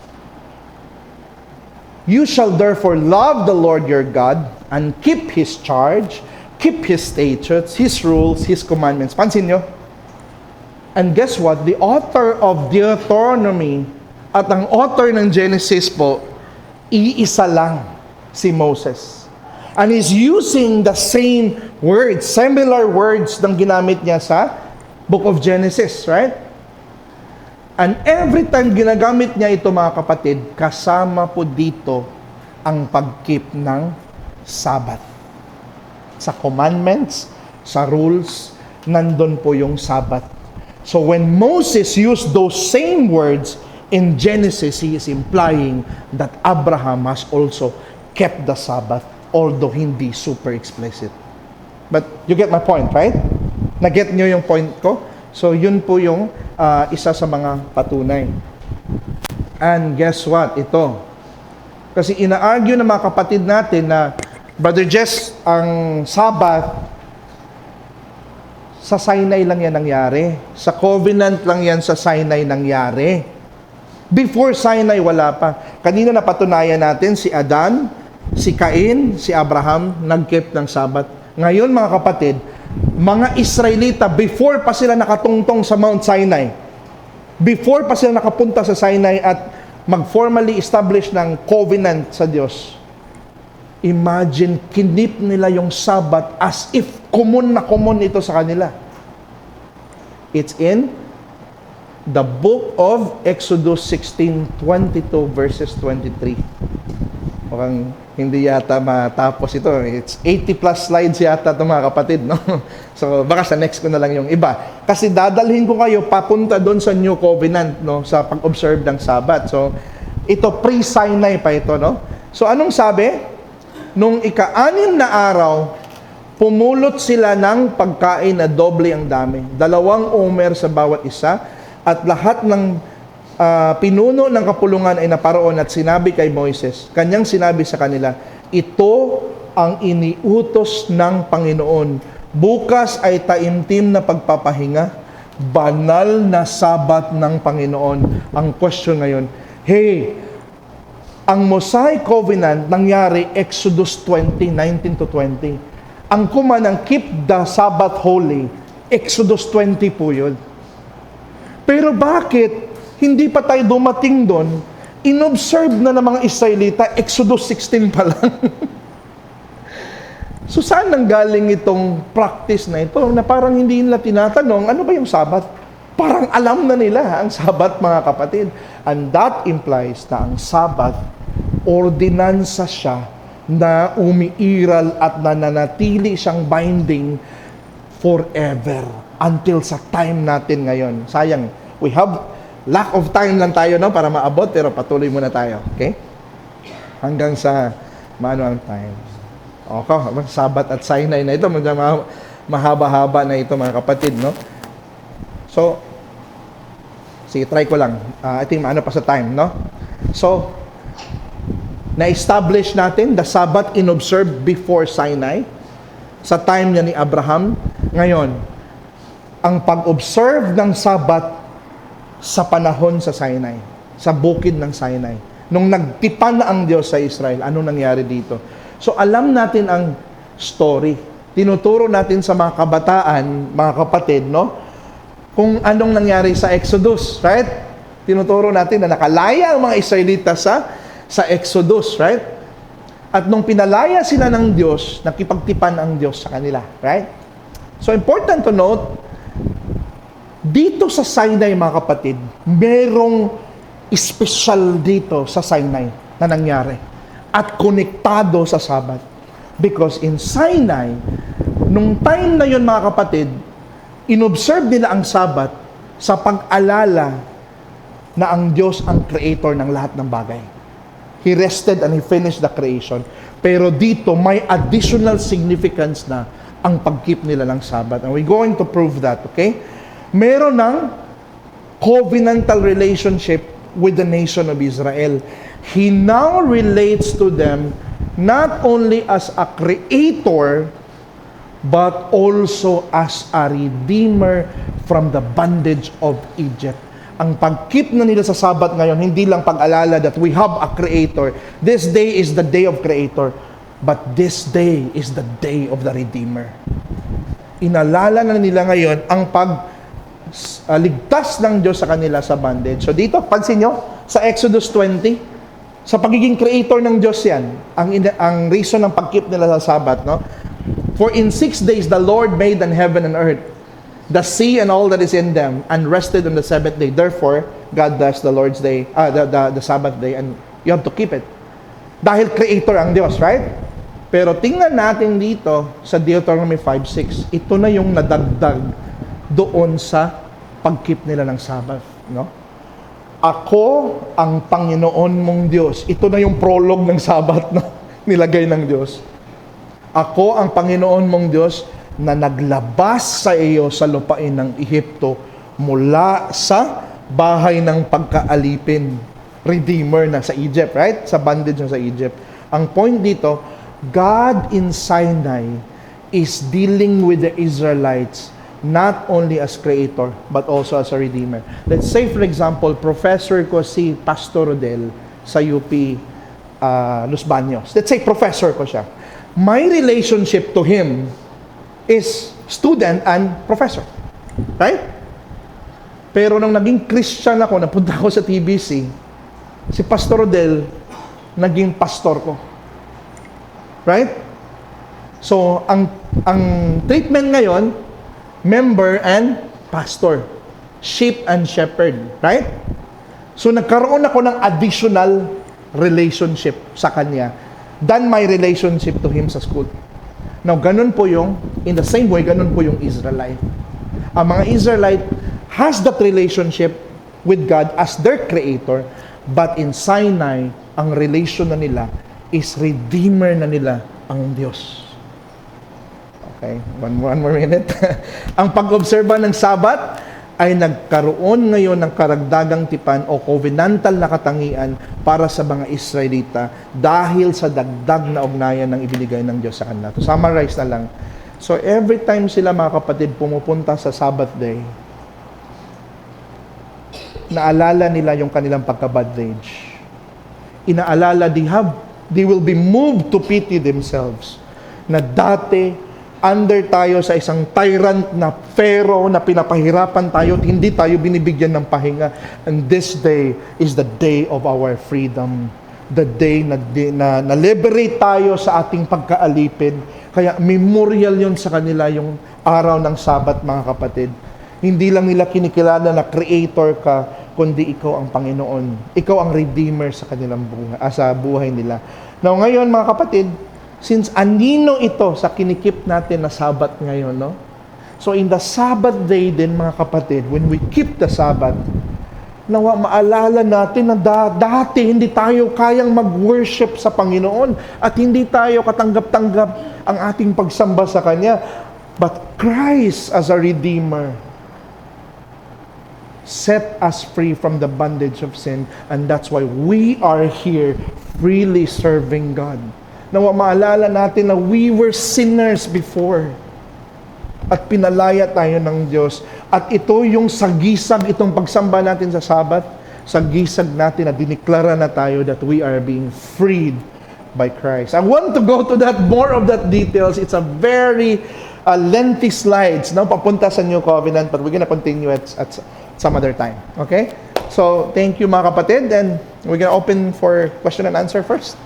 You shall therefore love the Lord your God and keep His charge, keep His statutes, His rules, His commandments. Pansin nyo? And guess what? The author of Deuteronomy at ang author ng Genesis po, iisa lang, si Moses. And he's using the same words, similar words ng ginamit niya sa Book of Genesis, right? And every time ginagamit niya ito, mga kapatid, kasama po dito ang pag-keep ng Sabbath. Sa commandments, sa rules, nandun po yung Sabbath. So when Moses used those same words in Genesis, he is implying that Abraham has also kept the Sabbath, although hindi super explicit. But you get my point, right? Na-get nyo yung point ko? So yun po yung isa sa mga patunay. And guess what? Ito. Kasi ina-argue ng mga kapatid natin na, Brother Jess, ang Sabbath, sa Sinai lang yan nangyari. Sa covenant lang yan sa Sinai nangyari. Before Sinai, wala pa. Kanina napatunayan natin si Adan, si Cain, si Abraham, nag-keep ng Sabbath. Ngayon, mga kapatid, mga Israelita, before pa sila nakatungtong sa Mount Sinai, before pa sila nakapunta sa Sinai at mag-formally establish ng covenant sa Diyos, imagine, kinip nila yung Sabbath as if common na common ito sa kanila. It's in the book of Exodus 16:22 verses 23. Mukhang hindi yata matapos ito. It's 80 plus slides yata ito, mga kapatid, no? So baka sa next ko na lang yung iba. Kasi dadalhin ko kayo papunta doon sa New Covenant, no? Sa pag-observe ng Sabbath. So ito pre-Sinai pa ito, no? So anong sabi? Nung ika-anim na araw, pumulot sila ng pagkain na doble ang dami. 2 omer sa bawat isa. At lahat ng pinuno ng kapulungan ay naparoon at sinabi kay Moises, kanyang sinabi sa kanila, ito ang iniutos ng Panginoon. Bukas ay taimtim na pagpapahinga, banal na Sabat ng Panginoon. Ang question ngayon, ang Mosaic Covenant nangyari Exodus 20:19-20. Ang kumanang keep the Sabbath holy, Exodus 20 po yun. Pero bakit hindi pa tayo dumating doon, inobserve na ng mga Israelita, Exodus 16 pa lang. So saan nanggaling itong practice na ito na parang hindi nila tinatanong, ano ba yung Sabbath? Parang alam na nila ang Sabbath, mga kapatid. And that implies na ang Sabbath, ordinansa siya na umiiral at nananatili siyang binding forever until sa time natin ngayon. Sayang, we have lack of time lang tayo, no, para maabot, pero patuloy muna tayo, okay? Hanggang sa maano ang time. Okay, Sabat at Sinai na ito, mahaba-haba na ito, mga kapatid, no? So, sige, try ko lang. I think maano pa sa time, no? So, na-establish natin the Sabbath inobserved before Sinai, sa time niya ni Abraham. Ngayon, ang pag-observe ng Sabbath sa panahon sa Sinai. sa bukid ng Sinai. Nung nagtipan na ang Diyos sa Israel, ano nangyari dito? So alam natin ang story. Tinuturo natin sa mga kabataan, mga kapatid, no? Kung anong nangyari sa Exodus, right? Tinuturo natin na nakalaya ang mga Israelita sa Exodus, right? At nung pinalaya sila ng Diyos, nakipagtipan ang Diyos sa kanila, right? So important to note, dito sa Sinai, mga kapatid, merong espesyal dito sa Sinai na nangyari at konektado sa Sabat. Because in Sinai, nung time na yun, mga kapatid, inobserve nila ang Sabat sa pag-alala na ang Diyos ang creator ng lahat ng bagay. He rested and He finished the creation. Pero dito, may additional significance na ang pag-keep nila ng Sabat. And we're going to prove that, okay? Meron ng covenantal relationship with the nation of Israel. He now relates to them not only as a creator, but also as a redeemer from the bondage of Egypt. Ang pag-keep na nila sa Sabat ngayon, hindi lang pag-alala that we have a creator. This day is the day of creator, but this day is the day of the redeemer. Inalala na nila ngayon ang ligtas ng Diyos sa kanila sa bondage. So dito, pansin nyo, sa Exodus 20, sa pagiging creator ng Diyos yan, ang reason ng pag-keep nila sa Sabat, no? For in 6 days the Lord made an heaven and earth, the sea and all that is in them, and rested on the 7th day. Therefore, God blessed the Lord's day, the Sabbath day, and you have to keep it. Dahil creator ang Diyos, right? Pero tingnan natin dito sa Deuteronomy 5:6, ito na yung nadagdag doon sa pag-keep nila ng Sabbath, no? Ako ang Panginoon mong Diyos. Ito na yung prologue ng Sabbath na nilagay ng Diyos. Ako ang Panginoon mong Diyos na naglabas sa iyo sa lupain ng Ehipto mula sa bahay ng pagkaalipin. Redeemer na sa Egypt, right? Sa bondage na sa Egypt. Ang point dito, God in Sinai is dealing with the Israelites not only as creator, but also as a redeemer. Let's say, for example, professor ko si Pastor Rodel sa UP Los Baños. Let's say, professor ko siya. My relationship to him is student and professor. Right? Pero nung naging Christian ako, napunta ako sa TBC, si Pastor Rodel, naging pastor ko. Right? So, ang treatment ngayon, member and pastor. Sheep and shepherd. Right? So, nagkaroon ako ng additional relationship sa kanya than my relationship to him sa school. Now, ganun po yung, in the same way, ganun po yung Israelite. Ang mga Israelite has that relationship with God as their creator, but in Sinai, ang relation na nila is redeemer na nila ang Diyos. Okay, one more minute. Ang pag-obserba ng Sabat ay nagkaroon ngayon ng karagdagang tipan o covenantal na katangian para sa mga Israelita dahil sa dagdag na ugnayan ng ibinigay ng Diyos sa kanila. To summarize na lang. So every time sila, mga kapatid, pumupunta sa Sabbath day, naalala nila yung kanilang pagka-bondage. Inaalala, they will be moved to pity themselves na dati under tayo sa isang tyrant na Pharaoh na pinapahirapan tayo at hindi tayo binibigyan ng pahinga. And this day is the day of our freedom. The day na liberate tayo sa ating pagkaalipin. Kaya memorial yon sa kanila yung araw ng Sabat, mga kapatid. Hindi lang nila kinikilala na creator ka, kundi ikaw ang Panginoon. Ikaw ang redeemer sa kanilang buhay, sa buhay nila. Now ngayon, mga kapatid, since anino ito sa kinikip natin na Sabat ngayon, no? So in the Sabbath day din, mga kapatid, when we keep the Sabbath, nawa maalala natin na dati hindi tayo kayang mag-worship sa Panginoon at hindi tayo katanggap-tanggap ang ating pagsamba sa Kanya. But Christ as a Redeemer set us free from the bondage of sin, and that's why we are here freely serving God. Nawa maalala natin na we were sinners before at pinalaya tayo ng Diyos. At ito yung sagisag, itong pagsamba natin sa Sabat, sa gisag natin na diniklara na tayo that we are being freed by Christ. I want to go to that, more of that details. It's a very lengthy slides, no, papunta sa New Covenant, but we're gonna continue at some other time. Okay? So, thank you mga kapatid, and we're gonna open for question and answer first.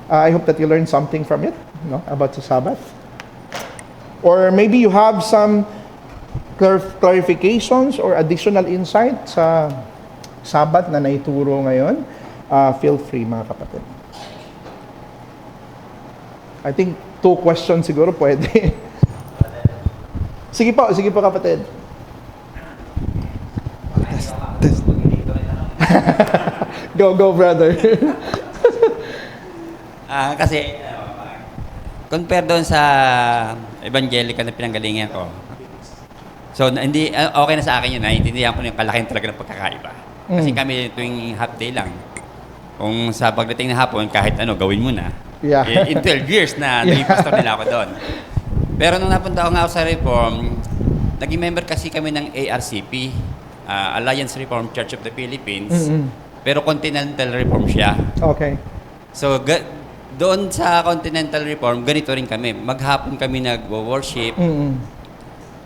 I hope that you learned something from it, no, about the Sabbath. Or maybe you have some clarifications or additional insight sa Sabbath na naituro ngayon. Feel free mga kapatid. I think 2 questions siguro pwede. Sige po kapatid. Test. Go brother. Kasi, compare doon sa evangelical na pinanggalingan ko. So, hindi, okay na sa akin yun. Naiintindihan ko na yung kalaking talaga ng pagkakaiba. Kasi kami tuwing half day lang. Kung sa pagdating na hapon, kahit ano, gawin mo na. Yeah. In 12 years na naging pastor nila ako doon. Pero nung napunta ako nga ako sa Reform, naging member kasi kami ng ARCP, Alliance Reformed Church of the Philippines. Pero Continental Reform siya. Okay. So, doon sa Continental Reform, ganito rin kami. Maghapon kami nag-worship.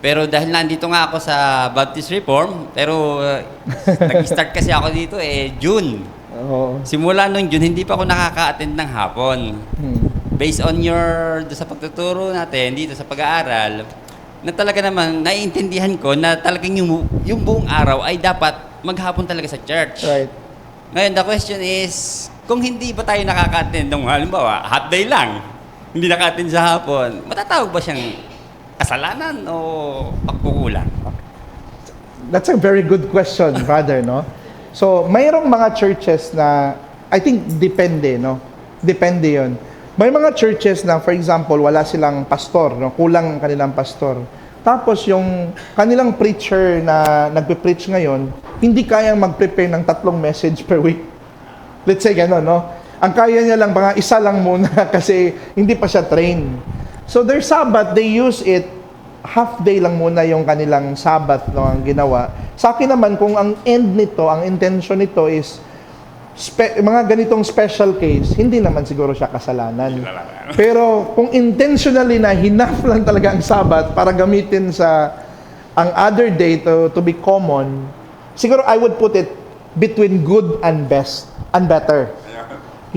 Pero dahil nandito nga ako sa Baptist Reform, pero nag-start kasi ako dito June. Simula nung June, hindi pa ako nakaka-attend ng hapon. Based on sa pagtuturo natin dito sa pag-aaral, na talaga naman naiintindihan ko na talagang yung buong araw ay dapat maghapon talaga sa church. Right. Ngayon, the question is, kung hindi ba tayo nakaka-attend ng halimbawa, half day lang, hindi nakaka-attend sa hapon, matatawag ba siyang kasalanan o pagkukulang? That's a very good question, brother, no? So, mayroong mga churches na, I think, depende, no? Depende yon. May mga churches na, for example, wala silang pastor, no? Kulang ang kanilang pastor. Tapos, yung kanilang preacher na nagpe-preach ngayon, hindi kayang mag-prepare ng 3 message per week. Let's say gano'n, no? Ang kaya niya lang, mga isa lang muna kasi hindi pa siya trained. So, their Sabbath, they use it, half day lang muna yung kanilang Sabbath, no, ang ginawa. Sa akin naman, kung ang end nito, ang intention nito is mga ganitong special case, hindi naman siguro siya kasalanan. Pero kung intentionally na hinaf lang talaga ang Sabbath para gamitin sa ang other day to be common, siguro I would put it between good and best and better.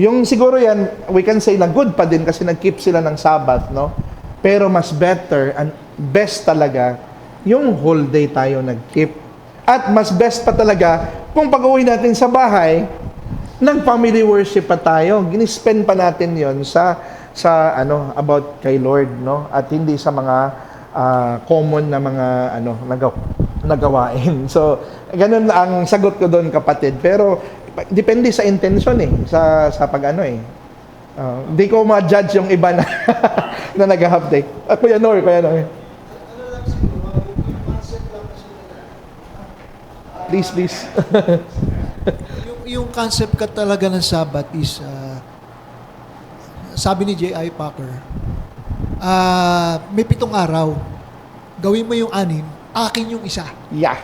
Yung siguro yan, we can say na good pa din kasi nag-keep sila ng Sabbath, no? Pero mas better and best talaga yung whole day tayo nag-keep. At mas best pa talaga kung pag-uwi natin sa bahay, nag-family worship pa tayo. Ginispend pa natin yon sa about kay Lord, no? At hindi sa mga common na mga nagawain. So, ganun ang sagot ko doon, kapatid. Pero depende sa intention sa pag-ano hindi ko ma-judge yung iba na na nag-half day. Kuya Nor. Please. yung concept ka talaga ng Sabbath is, sabi ni J.I. Packer, may 7 araw. Gawin mo yung 6, akin yung 1. Yeah.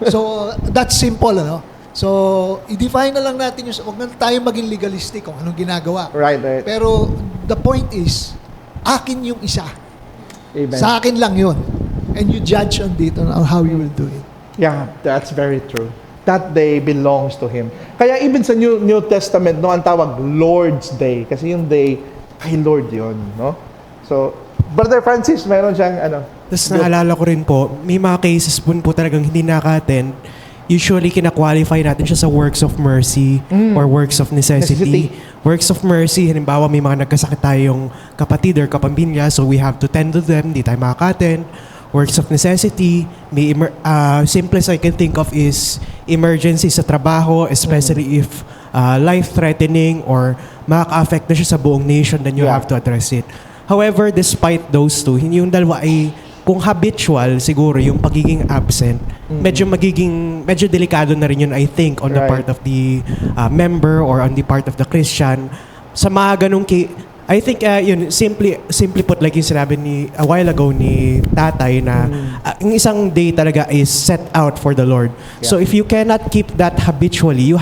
So, that's simple, ano? So, i-define na lang natin yung, huwag na tayo maging legalistic kung anong ginagawa. Right. Pero, the point is, akin yung 1. Amen. Sa akin lang yun. And you judge on it, on how you will do it. Yeah, that's very true. That day belongs to Him. Kaya even sa New Testament, no, ang tawag Lord's Day. Kasi yung day, kay Lord yun, no? So, Brother Francis, mayroon siyang Tapos naalala ko rin po, may mga cases po talagang hindi naka-attend. Usually, kina-qualify natin siya sa works of mercy or works of necessity. Works of mercy, halimbawa may mga nagkasakit tayong kapatid or kapamilya, so we have to tend to them, hindi tayo makaka-attend. Works of necessity, may simplest I can think of is emergency sa trabaho, especially if life-threatening or makaka-affect na siya sa buong nation, then you have to address it. However, despite those two, yung dalawa ay, kung habitual siguro yung pagiging absent, medyo delikado na rin yun, I think, on the part of the member or on the part of the Christian. Sa mga ganung I think yun simply put, like yung sinabi ni a while ago ni Tatay na yung isang day talaga is set out for the Lord. So if you cannot keep that habitually,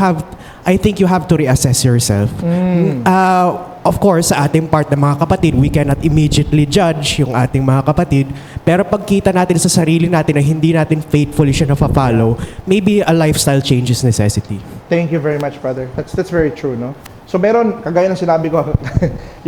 I think you have to reassess yourself. Of course, sa ating part ng mga kapatid, we cannot immediately judge yung ating mga kapatid. Pero pagkita natin sa sarili natin na hindi natin faithfully siya na-follow, maybe a lifestyle change is necessity. Thank you very much, brother. That's very true, no? So meron, kagaya ng sinabi ko,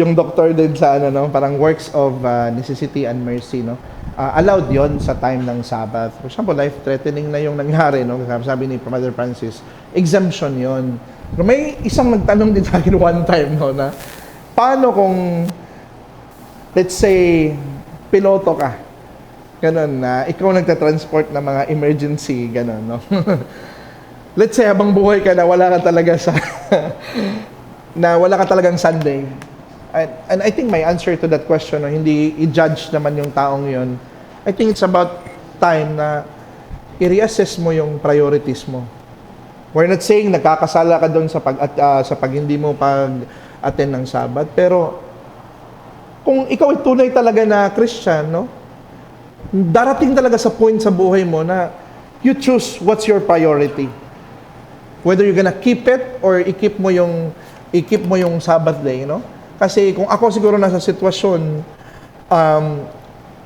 yung doctor din sa no, parang works of necessity and mercy, no? Allowed yon sa time ng Sabbath. For example, life-threatening na yung nangyari, no? Sabi ni Brother Francis, exemption yon. Pero may isang nagtanong din sa akin one time, no, na paano kung, let's say, piloto ka, ganun, na ikaw nagtatransport ng mga emergency, ganun, no? Let's say, habang buhay ka na wala ka talaga sa na wala ka talagang Sunday. And I think my answer to that question, no, hindi i-judge naman yung taong yon. I think it's about time na i-reassess mo yung priorities mo. We're not saying nagkakasala ka doon sa pag hindi mo pag-attend ng Sabbath, pero kung ikaw ay tunay talaga na Christian, no, darating talaga sa point sa buhay mo na you choose what's your priority. Whether you're gonna keep it or i-keep mo yung Sabbath day, no? Kasi kung ako siguro nasa sitwasyon,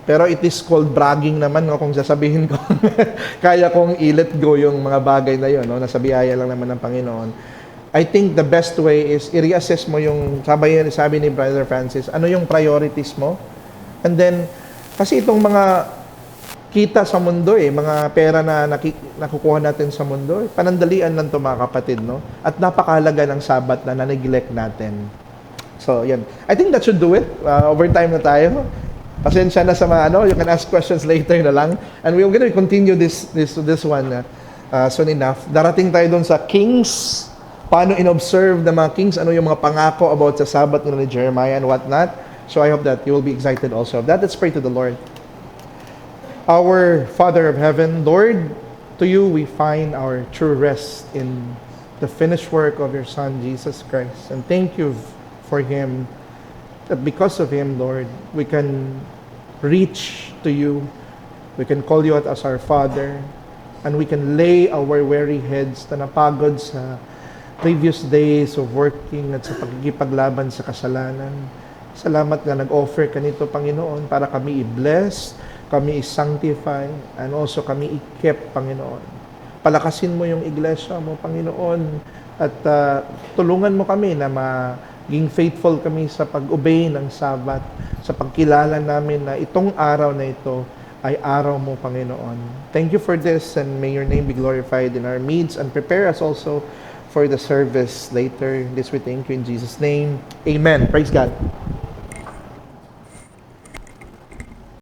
pero it is called bragging naman, no? Kung sasabihin ko, kaya kong i-let go yung mga bagay na yun, no? Nasa biyaya lang naman ng Panginoon. I think the best way is i-reassess mo yung, sabi ni Brother Francis, ano yung priorities mo? And then, kasi itong mga kita sa mundo, mga pera na nakukuha natin sa mundo, panandalian lang ito, mga kapatid, no? At napakahalaga ng Sabat na na-neglect natin. So, yan. I think that should do it. Overtime na tayo. Pasensya na sa mga, you can ask questions later na lang. And we're gonna continue this one soon enough. Darating tayo doon sa Kings. Paano in-observe ng mga Kings, ano yung mga pangako about sa Sabat ni Jeremiah and whatnot. So, I hope that you will be excited also of that. Let's pray to the Lord. Our Father of Heaven, Lord, to you we find our true rest in the finished work of your Son, Jesus Christ. And thank you for Him, that because of Him, Lord, we can reach to you. We can call you out as our Father. And we can lay our weary heads na napagod sa previous days of working at sa pagkikipaglaban sa kasalanan. Salamat na nag-offer ka nito, Panginoon, para kami i-bless, kami i-sanctify, and also kami i-keep, Panginoon. Palakasin mo yung iglesia mo, Panginoon, at tulungan mo kami na maging faithful kami sa pag-obey ng Sabat, sa pagkilala namin na itong araw na ito ay araw mo, Panginoon. Thank you for this, and may your name be glorified in our midst, and prepare us also for the service later. This we thank you in Jesus' name. Amen. Praise God.